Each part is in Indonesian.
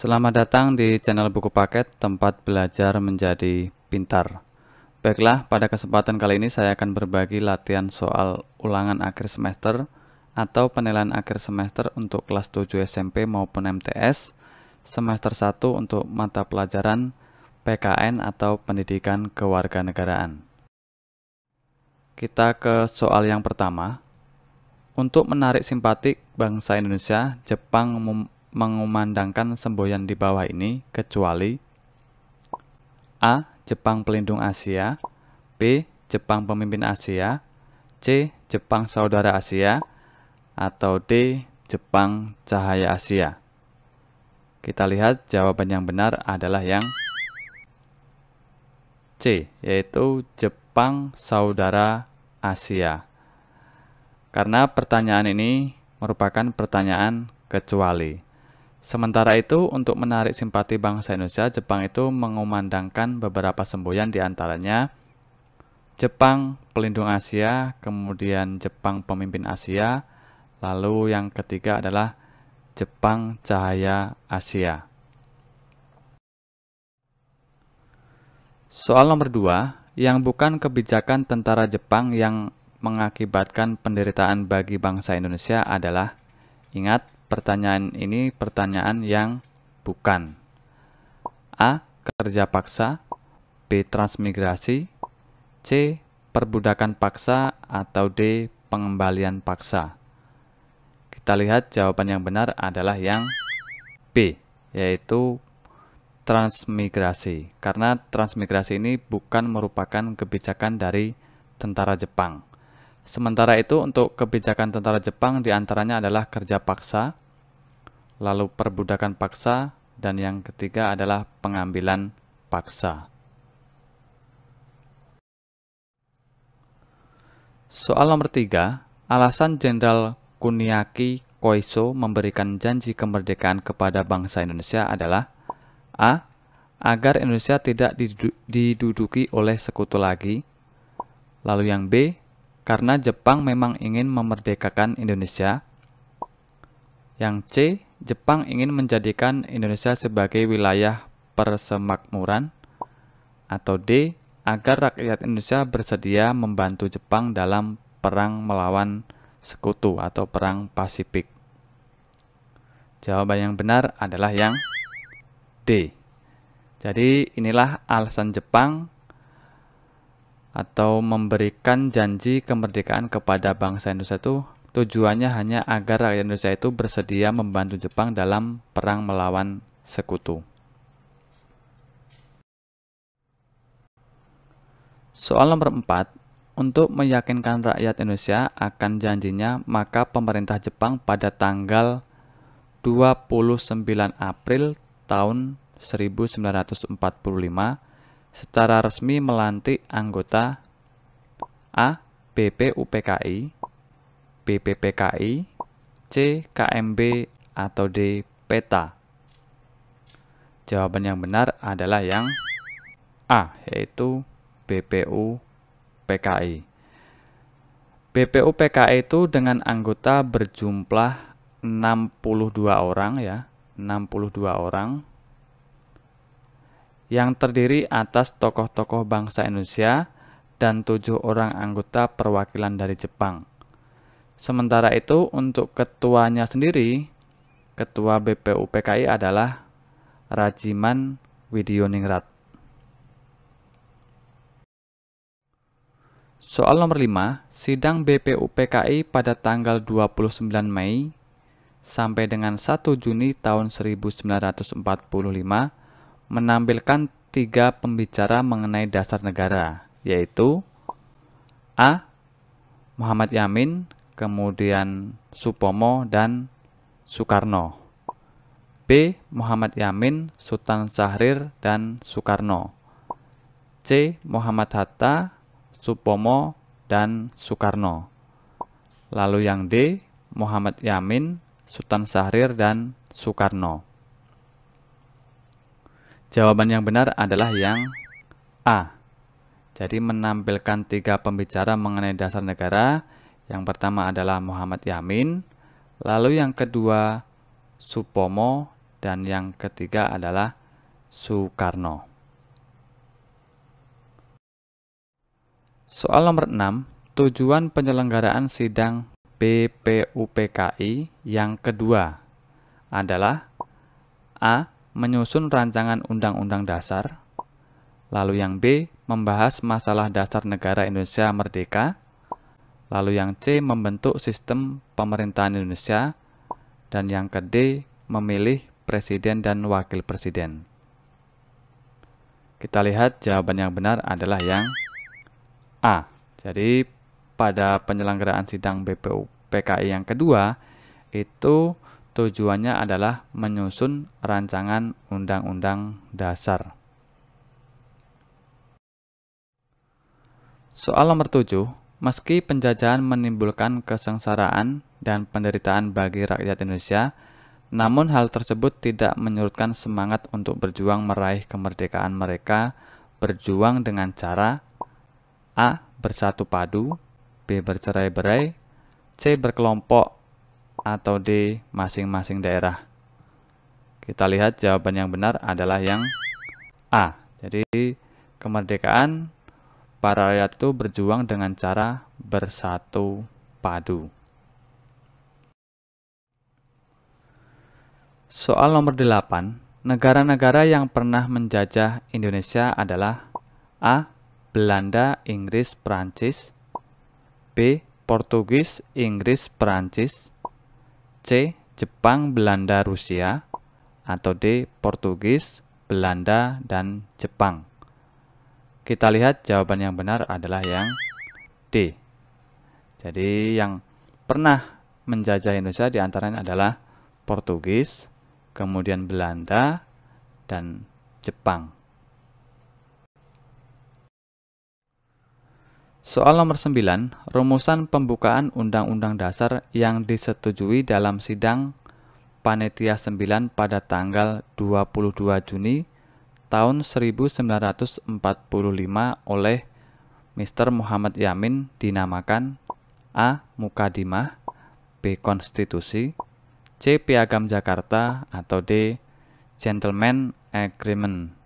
Selamat datang di channel Buku Paket, tempat belajar menjadi pintar. Baiklah, pada kesempatan kali ini saya akan berbagi latihan soal ulangan akhir semester atau penilaian akhir semester untuk kelas 7 SMP maupun MTS, semester 1 untuk mata pelajaran PKN atau Pendidikan Kewarganegaraan. Kita ke soal yang pertama. Untuk menarik simpati bangsa Indonesia, Jepang mengumandangkan semboyan di bawah ini kecuali A. Jepang pelindung Asia, B. Jepang pemimpin Asia, C. Jepang saudara Asia, atau D. Jepang cahaya Asia. Kita lihat jawaban yang benar adalah yang C, yaitu Jepang saudara Asia. Karena pertanyaan ini merupakan pertanyaan kecuali. Sementara itu, untuk menarik simpati bangsa Indonesia, Jepang itu mengumandangkan beberapa semboyan, diantaranya Jepang pelindung Asia, kemudian Jepang pemimpin Asia, lalu yang ketiga adalah Jepang cahaya Asia. Soal nomor 2, yang bukan kebijakan tentara Jepang yang mengakibatkan penderitaan bagi bangsa Indonesia adalah, ingat, pertanyaan ini pertanyaan yang bukan. A. Kerja paksa, B. Transmigrasi, C. Perbudakan paksa, atau D. Pengembalian paksa. Kita lihat jawaban yang benar adalah yang B, yaitu transmigrasi. Karena transmigrasi ini bukan merupakan kebijakan dari tentara Jepang. Sementara itu, untuk kebijakan tentara Jepang diantaranya adalah kerja paksa, lalu perbudakan paksa, dan yang ketiga adalah pengambilan paksa. Soal nomor 3, alasan Jenderal Kuniaki Koiso memberikan janji kemerdekaan kepada bangsa Indonesia adalah A. Agar Indonesia tidak diduduki oleh sekutu lagi. Lalu yang B, karena Jepang memang ingin memerdekakan Indonesia. Yang C, Jepang ingin menjadikan Indonesia sebagai wilayah persemakmuran. Atau D, agar rakyat Indonesia bersedia membantu Jepang dalam perang melawan sekutu atau perang Pasifik. Jawaban yang benar adalah yang D. Jadi inilah alasan Jepang atau memberikan janji kemerdekaan kepada bangsa Indonesia itu tujuannya hanya agar rakyat Indonesia itu bersedia membantu Jepang dalam perang melawan sekutu. Soal nomor 4, untuk meyakinkan rakyat Indonesia akan janjinya, maka pemerintah Jepang pada tanggal 29 April tahun 1945 secara resmi melantik anggota A. BPUPKI, B. PPKI, C. KMB, atau D. PETA. Jawaban yang benar adalah yang A, yaitu BPUPKI. BPUPKI itu dengan anggota berjumlah 62 orang ya, 62 orang yang terdiri atas tokoh-tokoh bangsa Indonesia dan 7 orang anggota perwakilan dari Jepang. Sementara itu, untuk ketuanya sendiri, ketua BPUPKI adalah Rajiman Widyoningrat. Soal nomor 5, sidang BPUPKI pada tanggal 29 Mei sampai dengan 1 Juni tahun 1945 menampilkan 3 pembicara mengenai dasar negara, yaitu A. Muhammad Yamin, kemudian Supomo, dan Soekarno. B. Muhammad Yamin, Sultan Syahrir, dan Soekarno. C. Muhammad Hatta, Supomo, dan Soekarno. Lalu yang D. Muhammad Yamin, Sultan Syahrir, dan Soekarno. Jawaban yang benar adalah yang A. Jadi menampilkan 3 pembicara mengenai dasar negara. Yang pertama adalah Muhammad Yamin, lalu yang kedua Supomo, dan yang ketiga adalah Soekarno. Soal nomor 6, tujuan penyelenggaraan sidang BPUPKI yang kedua adalah A. Menyusun rancangan undang-undang dasar. Lalu yang B. Membahas masalah dasar negara Indonesia merdeka. Lalu yang C. Membentuk sistem pemerintahan Indonesia. Dan yang ke D. Memilih presiden dan wakil presiden. Kita lihat jawaban yang benar adalah yang A. Jadi pada penyelenggaraan sidang BPUPKI yang kedua itu tujuannya adalah menyusun rancangan undang-undang dasar. Soal nomor 7, meski penjajahan menimbulkan kesengsaraan dan penderitaan bagi rakyat Indonesia, namun hal tersebut tidak menyurutkan semangat untuk berjuang meraih kemerdekaan mereka, berjuang dengan cara A. Bersatu padu, B. Bercerai-berai, C. Berkelompok, atau D. Masing-masing daerah. Kita lihat jawaban yang benar adalah yang A. Jadi kemerdekaan para rakyat itu berjuang dengan cara bersatu padu. Soal nomor 8, negara-negara yang pernah menjajah Indonesia adalah A. Belanda, Inggris, Prancis, B. Portugis, Inggris, Prancis, C. Jepang, Belanda, Rusia, atau D. Portugis, Belanda, dan Jepang. Kita lihat jawaban yang benar adalah yang D. Jadi yang pernah menjajah Indonesia diantaranya adalah Portugis, kemudian Belanda, dan Jepang. Soal nomor 9, rumusan pembukaan Undang-Undang Dasar yang disetujui dalam sidang Panitia 9 pada tanggal 22 Juni tahun 1945 oleh Mr. Muhammad Yamin dinamakan A. Mukadimah, B. Konstitusi, C. Piagam Jakarta, atau D. Gentleman Agreement.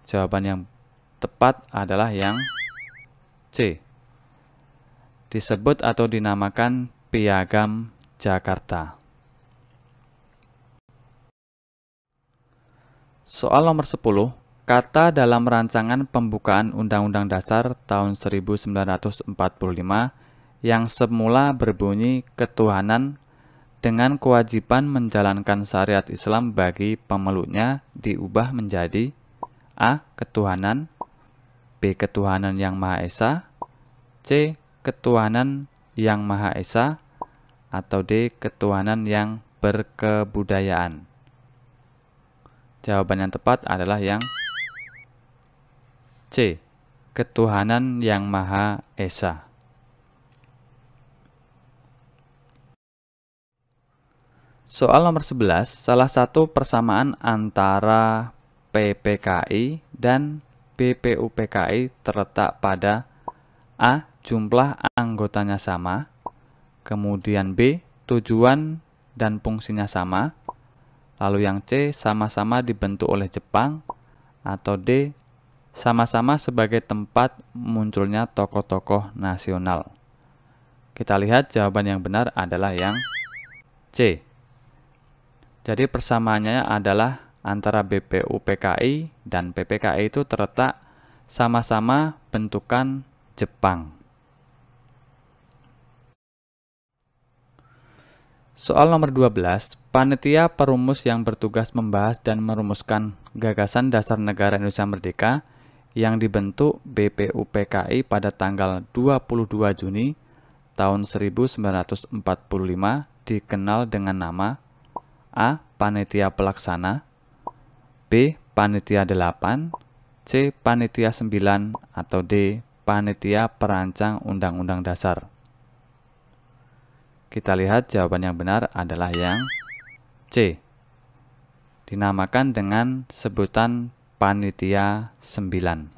Jawaban yang tepat adalah yang C. Disebut atau dinamakan Piagam Jakarta. Soal nomor 10, kata dalam rancangan pembukaan Undang-Undang Dasar tahun 1945 yang semula berbunyi ketuhanan dengan kewajiban menjalankan syariat Islam bagi pemeluknya diubah menjadi A. Ketuhanan, B. Ketuhanan yang Maha Esa, C. Ketuhanan yang Maha Esa, atau D. Ketuhanan yang berkebudayaan. Jawaban yang tepat adalah yang C. Ketuhanan yang Maha Esa. Soal nomor 11, salah satu persamaan antara PPKI dan BPUPKI terletak pada A. Jumlah anggotanya sama, kemudian B. Tujuan dan fungsinya sama, lalu yang C. Sama-sama dibentuk oleh Jepang, atau D. Sama-sama sebagai tempat munculnya tokoh-tokoh nasional. Kita lihat jawaban yang benar adalah yang C. Jadi persamaannya adalah antara BPUPKI dan PPKI itu terletak sama-sama bentukan Jepang. Soal nomor 12, panitia perumus yang bertugas membahas dan merumuskan gagasan dasar negara Indonesia Merdeka yang dibentuk BPUPKI pada tanggal 22 Juni tahun 1945 dikenal dengan nama A. Panitia Pelaksana, B. Panitia 8, C. Panitia 9, atau D. Panitia Perancang Undang-Undang Dasar. Kita lihat jawaban yang benar adalah yang C. Dinamakan dengan sebutan Panitia 9.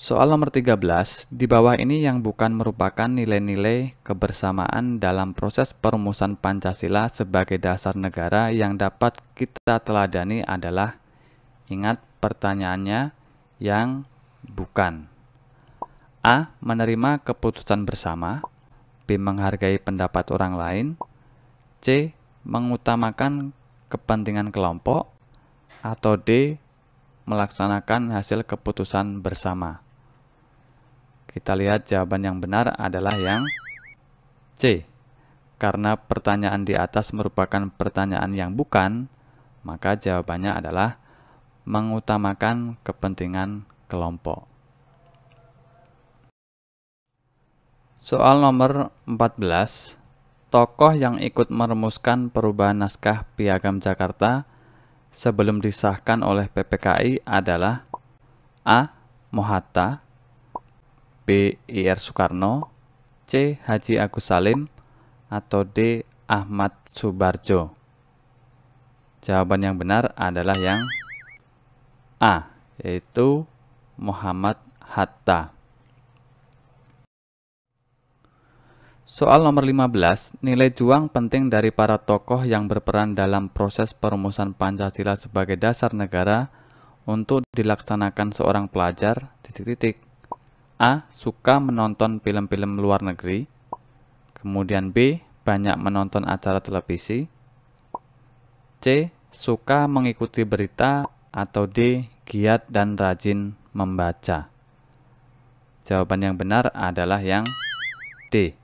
Soal nomor 13, di bawah ini yang bukan merupakan nilai-nilai kebersamaan dalam proses perumusan Pancasila sebagai dasar negara yang dapat kita teladani adalah, ingat pertanyaannya, yang bukan. A. Menerima keputusan bersama. B. Menghargai pendapat orang lain. C. Mengutamakan kepentingan kelompok. Atau D. Melaksanakan hasil keputusan bersama. Kita lihat jawaban yang benar adalah yang C. Karena pertanyaan di atas merupakan pertanyaan yang bukan, maka jawabannya adalah mengutamakan kepentingan kelompok. Soal nomor 14, tokoh yang ikut merumuskan perubahan naskah Piagam Jakarta sebelum disahkan oleh PPKI adalah A. Mohatta, B. Ir Soekarno, C. Haji Agus Salim, atau D. Ahmad Subarjo. Jawaban yang benar adalah yang A, yaitu Muhammad Hatta. Soal nomor 15, nilai juang penting dari para tokoh yang berperan dalam proses perumusan Pancasila sebagai dasar negara untuk dilaksanakan seorang pelajar, A. Suka menonton film-film luar negeri. Kemudian B. Banyak menonton acara televisi. C. Suka mengikuti berita. Atau D. Giat dan rajin membaca. Jawaban yang benar adalah yang D.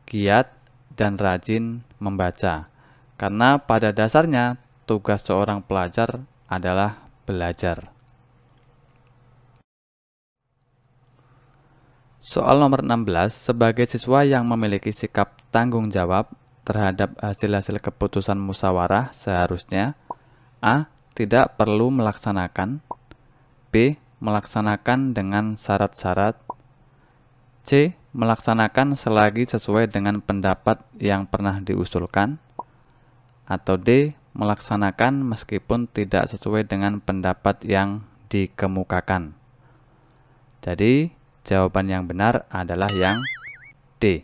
Giat dan rajin membaca. Karena pada dasarnya tugas seorang pelajar adalah belajar. Soal nomor 16, sebagai siswa yang memiliki sikap tanggung jawab terhadap hasil-hasil keputusan musyawarah seharusnya A. Tidak perlu melaksanakan, B. Melaksanakan dengan syarat-syarat, C. Melaksanakan selagi sesuai dengan pendapat yang pernah diusulkan, atau D. Melaksanakan meskipun tidak sesuai dengan pendapat yang dikemukakan. Jadi, jawaban yang benar adalah yang D.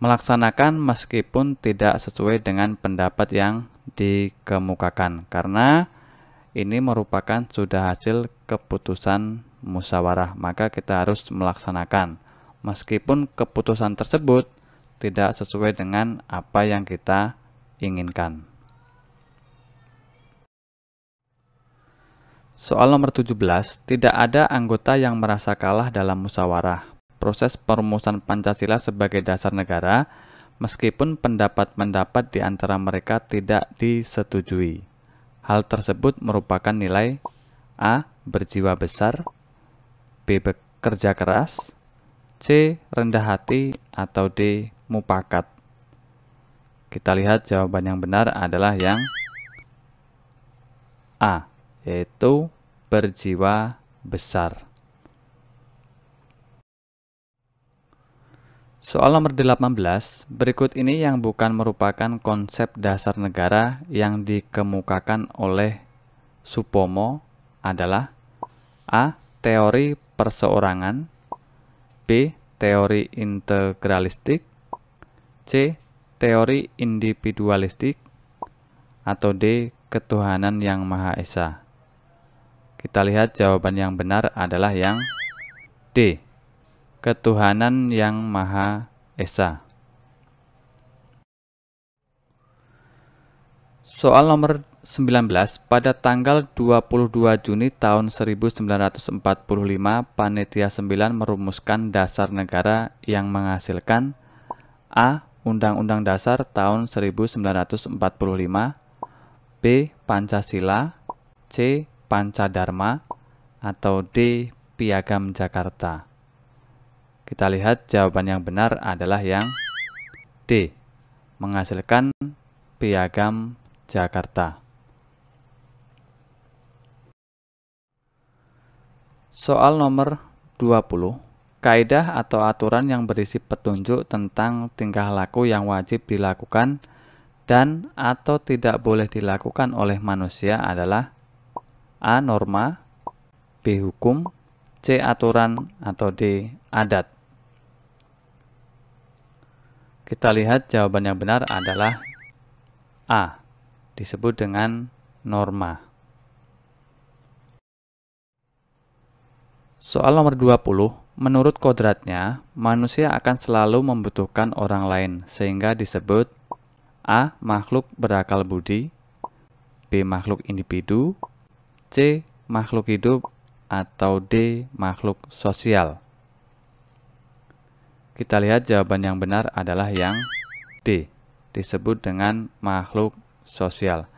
Melaksanakan meskipun tidak sesuai dengan pendapat yang dikemukakan, karena ini merupakan sudah hasil keputusan musyawarah, maka kita harus melaksanakan meskipun keputusan tersebut tidak sesuai dengan apa yang kita inginkan. Soal nomor 17, tidak ada anggota yang merasa kalah dalam musyawarah proses perumusan Pancasila sebagai dasar negara meskipun pendapat-pendapat di antara mereka tidak disetujui. Hal tersebut merupakan nilai A. Berjiwa besar, B. Bekerja keras, C. Rendah hati, atau D. Mufakat. Kita lihat jawaban yang benar adalah yang A, yaitu berjiwa besar. Soal nomor 18, berikut ini yang bukan merupakan konsep dasar negara yang dikemukakan oleh Supomo adalah A. Teori perseorangan, B. Teori integralistik, C. Teori individualistik, atau D. Ketuhanan yang Maha Esa. Kita lihat jawaban yang benar adalah yang D. Ketuhanan yang Maha Esa. Soal nomor 19, pada tanggal 22 Juni tahun 1945, Panitia 9 merumuskan dasar negara yang menghasilkan A. Undang-Undang Dasar tahun 1945, B. Pancasila, C. Pancadharma, atau D. Piagam Jakarta. Kita lihat jawaban yang benar adalah yang D. Menghasilkan Piagam Jakarta. Soal nomor 20, kaidah atau aturan yang berisi petunjuk tentang tingkah laku yang wajib dilakukan dan atau tidak boleh dilakukan oleh manusia adalah A. Norma, B. Hukum, C. Aturan, atau D. Adat. Kita lihat jawaban yang benar adalah A. Disebut dengan norma. Soal nomor 20. Menurut kodratnya, manusia akan selalu membutuhkan orang lain, sehingga disebut A. Makhluk berakal budi, B. Makhluk individu, C. Makhluk hidup, atau D. Makhluk sosial. Kita lihat jawaban yang benar adalah yang D. Disebut dengan makhluk sosial.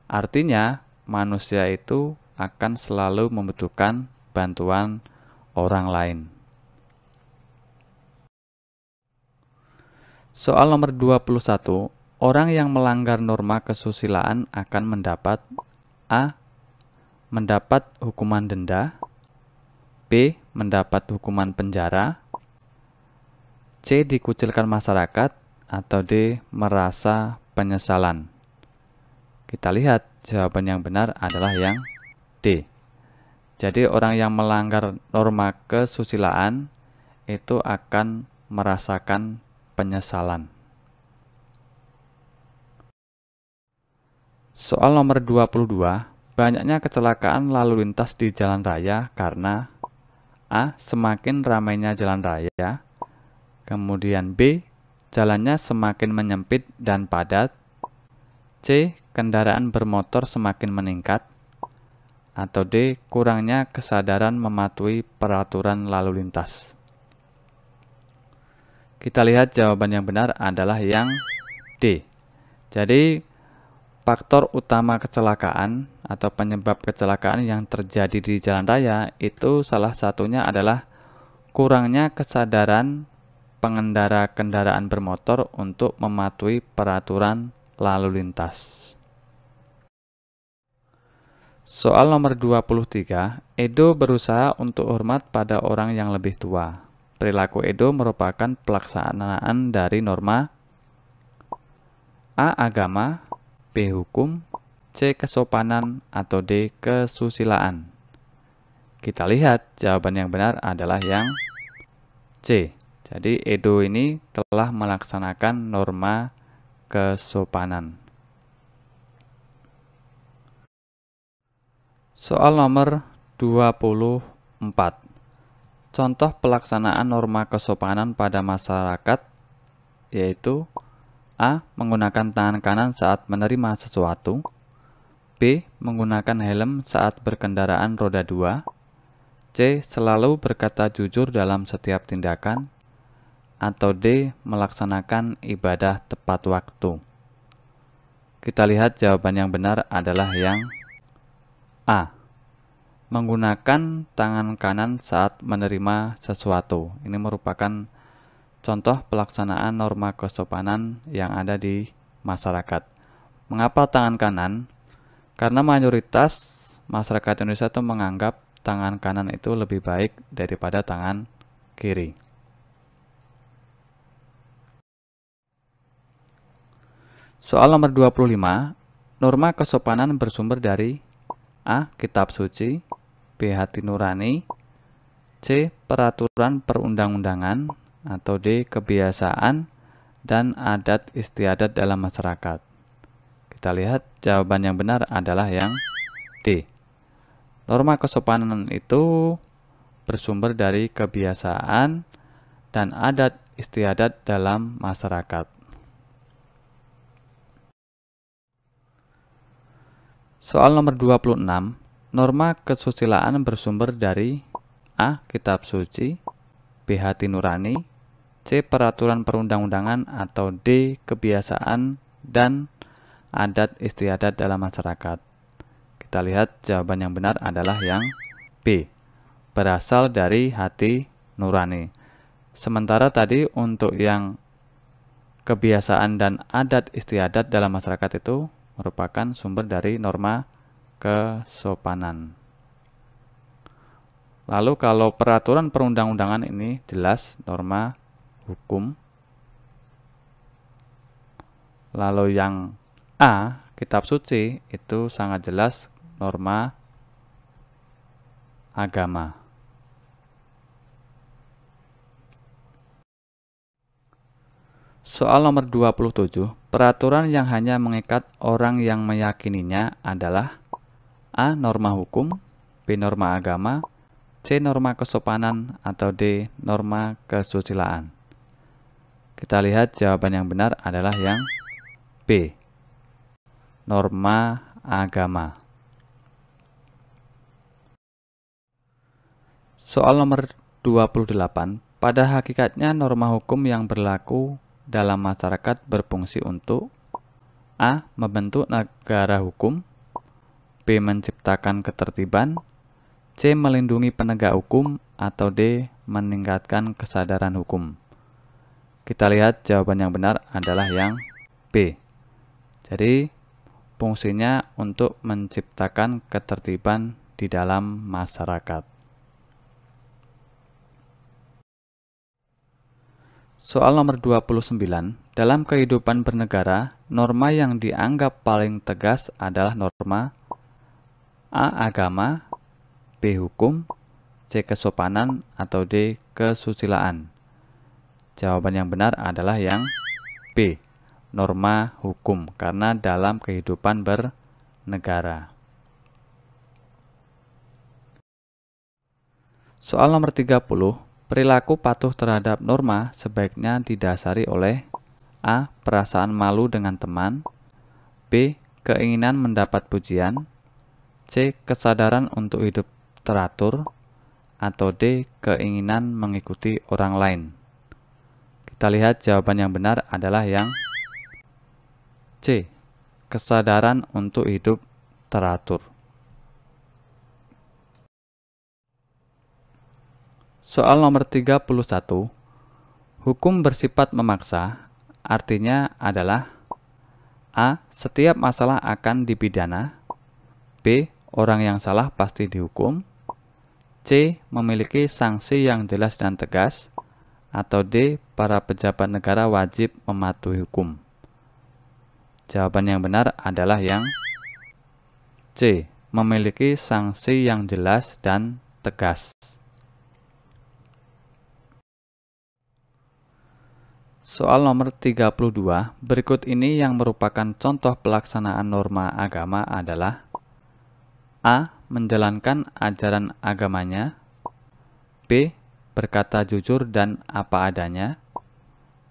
Artinya, manusia itu akan selalu membutuhkan bantuan orang lain. Soal nomor 21. Orang yang melanggar norma kesusilaan akan mendapat A. Mendapat hukuman denda, B. Mendapat hukuman penjara, C. Dikucilkan masyarakat, atau D. Merasa penyesalan. Kita lihat jawaban yang benar adalah yang D. Jadi orang yang melanggar norma kesusilaan itu akan merasakan penyesalan. Soal nomor 22. Banyaknya kecelakaan lalu lintas di jalan raya karena A. Semakin ramainya jalan raya, kemudian B. Jalannya semakin menyempit dan padat, C. Kendaraan bermotor semakin meningkat, atau D. Kurangnya kesadaran mematuhi peraturan lalu lintas. Kita lihat jawaban yang benar adalah yang D. Jadi, faktor utama kecelakaan atau penyebab kecelakaan yang terjadi di jalan raya itu salah satunya adalah kurangnya kesadaran pengendara kendaraan bermotor untuk mematuhi peraturan lalu lintas. Soal nomor 23. Edo berusaha untuk hormat pada orang yang lebih tua. Perilaku Edo merupakan pelaksanaan dari norma A. Agama, B. Hukum, C. Kesopanan, atau D. Kesusilaan. Kita lihat jawaban yang benar adalah yang C. Jadi Edo ini telah melaksanakan norma kesopanan. Soal nomor 24. Contoh pelaksanaan norma kesopanan pada masyarakat yaitu A. Menggunakan tangan kanan saat menerima sesuatu, B. Menggunakan helm saat berkendaraan roda 2, C. Selalu berkata jujur dalam setiap tindakan, atau D. Melaksanakan ibadah tepat waktu. Kita lihat jawaban yang benar adalah yang A. Menggunakan tangan kanan saat menerima sesuatu. Ini merupakan contoh pelaksanaan norma kesopanan yang ada di masyarakat. Mengapa tangan kanan? Karena mayoritas masyarakat Indonesia itu menganggap tangan kanan itu lebih baik daripada tangan kiri. Soal nomor 25. Norma kesopanan bersumber dari A. Kitab suci, B. Hati nurani, C. Peraturan perundang-undangan, atau D. Kebiasaan dan adat istiadat dalam masyarakat. Kita lihat jawaban yang benar adalah yang D. Norma kesopanan itu bersumber dari kebiasaan dan adat istiadat dalam masyarakat. Soal nomor 26. Norma kesusilaan bersumber dari A. Kitab suci, B. Hati nurani, C. Peraturan perundang-undangan, atau D. Kebiasaan dan adat istiadat dalam masyarakat. Kita lihat jawaban yang benar adalah yang B. Berasal dari hati nurani. Sementara tadi untuk yang kebiasaan dan adat istiadat dalam masyarakat itu merupakan sumber dari norma kesopanan. Lalu kalau peraturan perundang-undangan ini jelas norma hukum. Lalu yang A, kitab suci, itu sangat jelas norma agama. Soal nomor 27, peraturan yang hanya mengikat orang yang meyakininya adalah A. Norma hukum, B. Norma agama, C. Norma kesopanan, atau D. Norma kesusilaan. Kita lihat jawaban yang benar adalah yang B. Norma agama. Soal nomor 28, pada hakikatnya norma hukum yang berlaku dalam masyarakat berfungsi untuk A. Membentuk negara hukum, B. Menciptakan ketertiban, C. Melindungi penegak hukum, atau D. Meningkatkan kesadaran hukum. Kita lihat jawaban yang benar adalah yang B. Jadi, fungsinya untuk menciptakan ketertiban di dalam masyarakat. Soal nomor 29, dalam kehidupan bernegara, norma yang dianggap paling tegas adalah norma A. Agama, B. Hukum, C. Kesopanan, atau D. Kesusilaan. Jawaban yang benar adalah yang B. Norma hukum, karena dalam kehidupan bernegara. Soal nomor 30, perilaku patuh terhadap norma sebaiknya didasari oleh A. Perasaan malu dengan teman, B. Keinginan mendapat pujian, C. Kesadaran untuk hidup teratur, atau D. Keinginan mengikuti orang lain. Kita lihat jawaban yang benar adalah yang C. Kesadaran untuk hidup teratur. Soal nomor 31, hukum bersifat memaksa, artinya adalah A. Setiap masalah akan dipidana, B. Orang yang salah pasti dihukum, C. Memiliki sanksi yang jelas dan tegas, atau D. Para pejabat negara wajib mematuhi hukum. Jawaban yang benar adalah yang C. Memiliki sanksi yang jelas dan tegas. Soal nomor 32, berikut ini yang merupakan contoh pelaksanaan norma agama adalah A. Menjalankan ajaran agamanya, B. Berkata jujur dan apa adanya,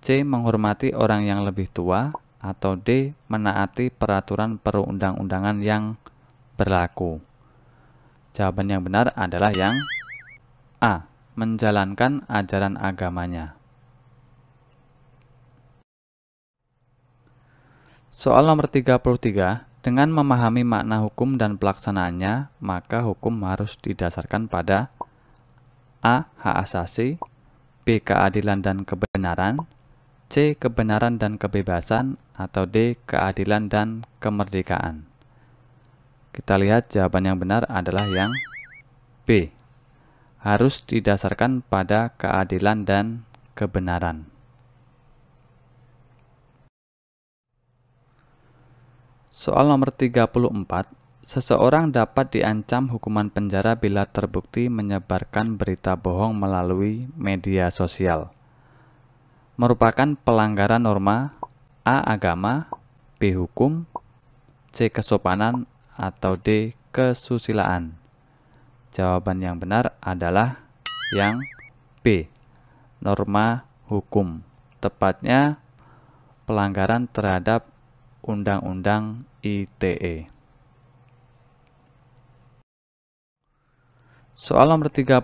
C. Menghormati orang yang lebih tua, atau D. Menaati peraturan perundang-undangan yang berlaku. Jawaban yang benar adalah yang A. Menjalankan ajaran agamanya. Soal nomor 33, dengan memahami makna hukum dan pelaksanaannya, maka hukum harus didasarkan pada A. Hak asasi, B. Keadilan dan kebenaran, C. Kebenaran dan kebebasan, atau D. Keadilan dan kemerdekaan. Kita lihat jawaban yang benar adalah yang B. Harus didasarkan pada keadilan dan kebenaran. Soal nomor 34, seseorang dapat diancam hukuman penjara bila terbukti menyebarkan berita bohong melalui media sosial. Merupakan pelanggaran norma A. Agama, B. Hukum, C. Kesopanan, atau D. Kesusilaan. Jawaban yang benar adalah yang B. Norma hukum, tepatnya pelanggaran terhadap Undang-Undang ITE. Soal nomor 35,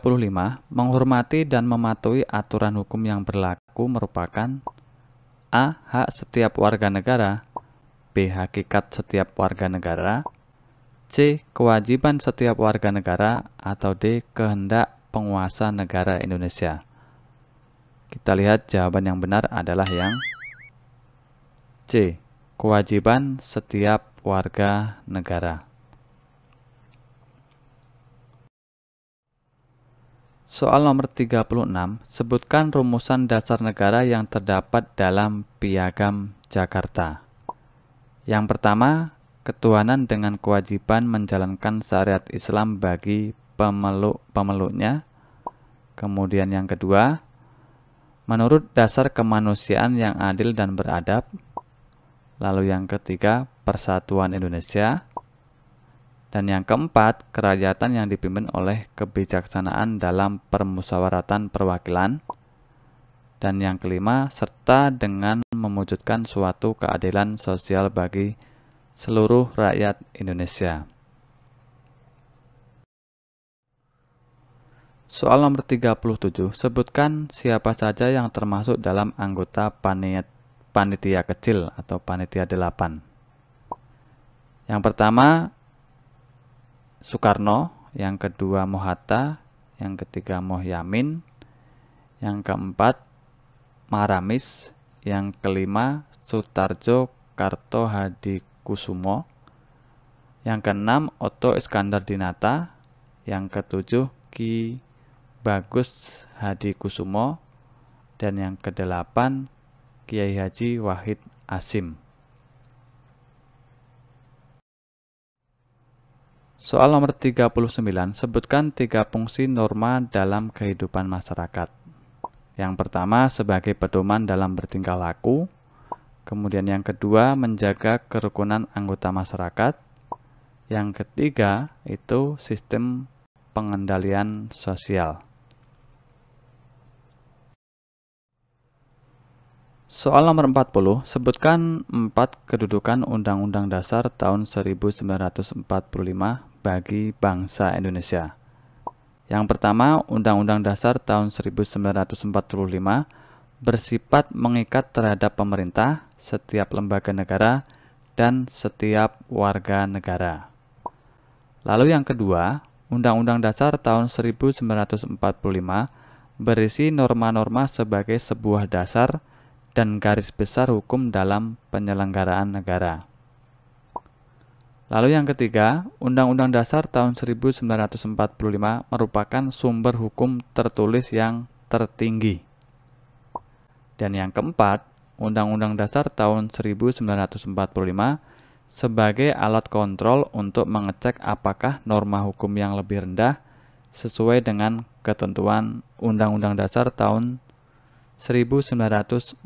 menghormati dan mematuhi aturan hukum yang berlaku merupakan A. Hak setiap warga negara, B. Hakikat setiap warga negara, C. Kewajiban setiap warga negara, atau D. Kehendak penguasa negara Indonesia. Kita lihat jawaban yang benar adalah yang C. Kewajiban setiap warga negara. Soal nomor 36, sebutkan rumusan dasar negara yang terdapat dalam Piagam Jakarta. Yang pertama, ketuhanan dengan kewajiban menjalankan syariat Islam bagi pemeluk-pemeluknya. Kemudian yang kedua, menurut dasar kemanusiaan yang adil dan beradab. Lalu yang ketiga, Persatuan Indonesia. Dan yang keempat, kerakyatan yang dipimpin oleh kebijaksanaan dalam permusyawaratan perwakilan. Dan yang kelima, serta dengan mewujudkan suatu keadilan sosial bagi seluruh rakyat Indonesia. Soal nomor 37, sebutkan siapa saja yang termasuk dalam anggota panitia kecil atau panitia 8. Yang pertama, Soekarno, yang kedua Mohatta, yang ketiga Mohyamin, yang keempat Maramis, yang kelima Sutarjo Kartohadikusumo, yang keenam Otto Iskandar-Dinata, yang ketujuh Ki Bagus Hadikusumo, dan yang kedelapan Kiai Haji Wahid Hasyim. Soal nomor 39, sebutkan 3 fungsi norma dalam kehidupan masyarakat. Yang pertama, sebagai pedoman dalam bertingkah laku. Kemudian yang kedua, menjaga kerukunan anggota masyarakat. Yang ketiga, itu sistem pengendalian sosial. Soal nomor 40, sebutkan 4 kedudukan Undang-Undang Dasar tahun 1945 bagi bangsa Indonesia. Yang pertama, Undang-Undang Dasar tahun 1945 bersifat mengikat terhadap pemerintah, setiap lembaga negara, dan setiap warga negara. Lalu yang kedua, Undang-Undang Dasar tahun 1945 berisi norma-norma sebagai sebuah dasar dan garis besar hukum dalam penyelenggaraan negara. Lalu yang ketiga, Undang-Undang Dasar tahun 1945 merupakan sumber hukum tertulis yang tertinggi. Dan yang keempat, Undang-Undang Dasar tahun 1945 sebagai alat kontrol untuk mengecek apakah norma hukum yang lebih rendah sesuai dengan ketentuan Undang-Undang Dasar tahun 1945.